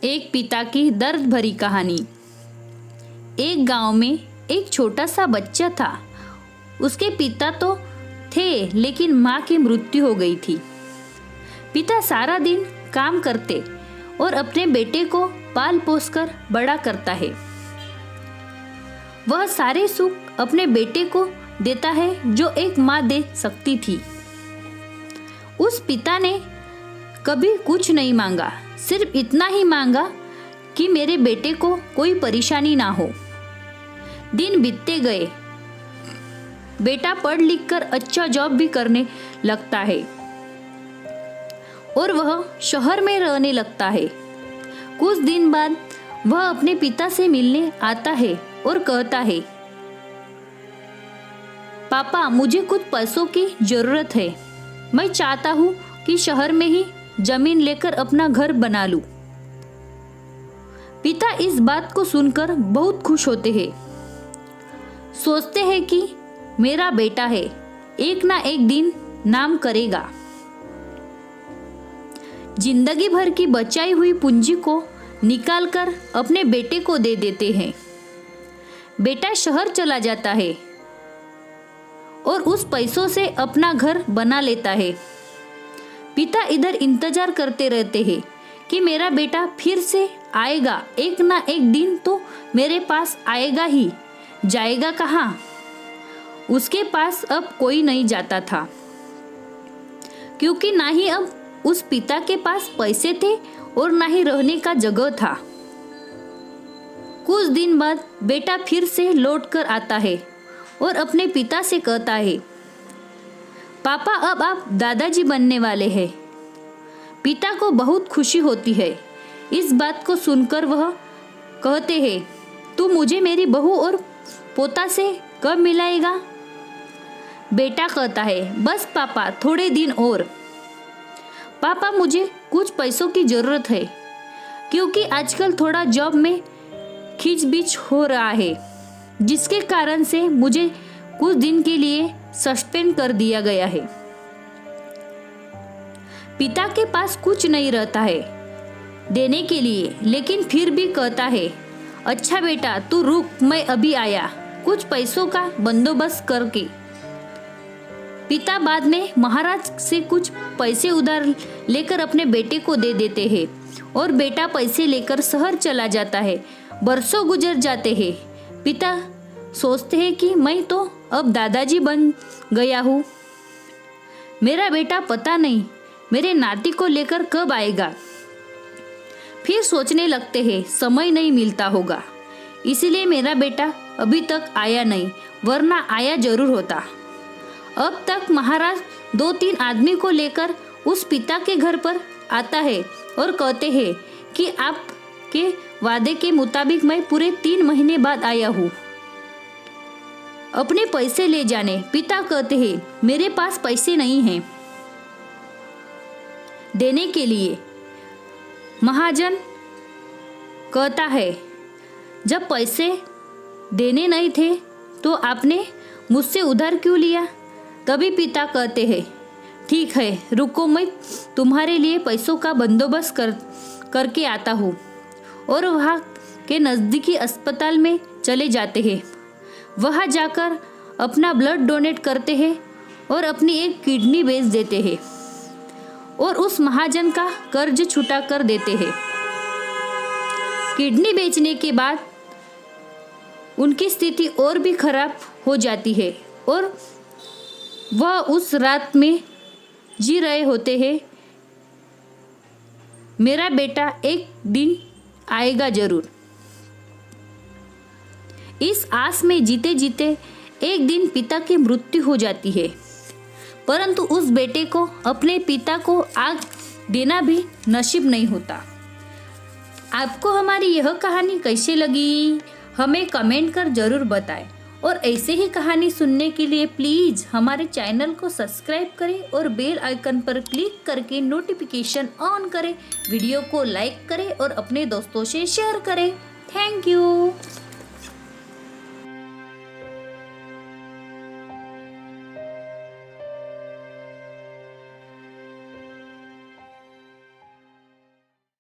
एक पिता की दर्द भरी कहानी। एक गांव में एक छोटा सा बच्चा था। उसके पिता तो थे लेकिन माँ की मृत्यु हो गई थी। पिता सारा दिन काम करते और अपने बेटे को पाल पोस कर बड़ा करता है। वह सारे सुख अपने बेटे को देता है जो एक माँ दे सकती थी। उस पिता ने कभी कुछ नहीं मांगा, सिर्फ इतना ही मांगा कि मेरे बेटे को कोई परेशानी ना हो। दिन बीतते गए। बेटा पढ़ लिख कर अच्छा जॉब भी करने लगता है और वह शहर में रहने लगता है। कुछ दिन बाद वह अपने पिता से मिलने आता है और कहता है, पापा मुझे कुछ पैसों की जरूरत है। मैं चाहता हूँ कि शहर में ही जमीन लेकर अपना घर बना लूं। पिता इस बात को सुनकर बहुत खुश होते हैं। सोचते हैं कि मेरा बेटा है, एक ना एक दिन नाम करेगा। जिंदगी भर की बचाई हुई पूंजी को निकालकर अपने बेटे को दे देते हैं। बेटा शहर चला जाता है और उस पैसों से अपना घर बना लेता है। पिता इधर इंतजार करते रहते हैं कि मेरा बेटा फिर से आएगा, एक ना एक दिन तो मेरे पास आएगा ही। जाएगा कहाँ? उसके पास अब कोई नहीं जाता था, क्योंकि ना ही अब उस पिता के पास पैसे थे और ना ही रहने का जगह था। कुछ दिन बाद बेटा फिर से लौट कर आता है और अपने पिता से कहता है, पापा अब आप दादाजी बनने वाले हैं। पिता को बहुत खुशी होती है। इस बात को सुनकर वह कहते हैं, तू मुझे मेरी बहू और पोता से कब मिलाएगा? बेटा कहता है, बस पापा थोड़े दिन और। पापा मुझे कुछ पैसों की जरूरत है, क्योंकि आजकल थोड़ा जॉब में खींचबीच हो रहा है, जिसके कारण से मुझे कुछ दिन के लिए सस्पेंड कर दिया गया है। पिता के पास कुछ नहीं रहता है देने के लिए, लेकिन फिर भी कहता है, अच्छा बेटा तू रुक, मैं अभी आया, कुछ पैसों का बंदोबस्त करके। पिता बाद में महाराज से कुछ पैसे उधार लेकर अपने बेटे को दे देते हैं और बेटा पैसे लेकर शहर चला जाता है। बरसों गुजर जाते हैं। पिता सोचते हैं कि मैं तो अब दादाजी बन गया हूँ। मेरा बेटा पता नहीं मेरे नाती को लेकर कब आएगा। फिर सोचने लगते हैं, समय नहीं मिलता होगा, इसलिए मेरा बेटा अभी तक आया नहीं, वरना आया जरूर होता। अब तक महाराज 2-3 आदमी को लेकर उस पिता के घर पर आता है और कहते हैं कि आपके वादे के मुताबिक मैं पूरे 3 महीने बाद आया हूँ, अपने पैसे ले जाने। पिता कहते हैं, मेरे पास पैसे नहीं हैं देने के लिए। महाजन कहता है, जब पैसे देने नहीं थे तो आपने मुझसे उधार क्यों लिया? तभी पिता कहते हैं, ठीक है रुको, मैं तुम्हारे लिए पैसों का बंदोबस्त करके आता हूँ। और वहाँ के नज़दीकी अस्पताल में चले जाते हैं। वहाँ जाकर अपना ब्लड डोनेट करते हैं और अपनी एक किडनी बेच देते हैं और उस महाजन का कर्ज छुटा कर देते हैं। किडनी बेचने के बाद उनकी स्थिति और भी खराब हो जाती है और वह उस रात में जी रहे होते हैं, मेरा बेटा एक दिन आएगा जरूर। इस आस में जीते जीते एक दिन पिता की मृत्यु हो जाती है, परंतु उस बेटे को अपने पिता को आग देना भी नसीब नहीं होता। आपको हमारी यह कहानी कैसी लगी हमें कमेंट कर जरूर बताएं और ऐसे ही कहानी सुनने के लिए प्लीज़ हमारे चैनल को सब्सक्राइब करें और बेल आइकन पर क्लिक करके नोटिफिकेशन ऑन करें। वीडियो को लाइक करें और अपने दोस्तों से शेयर करें। Thank you.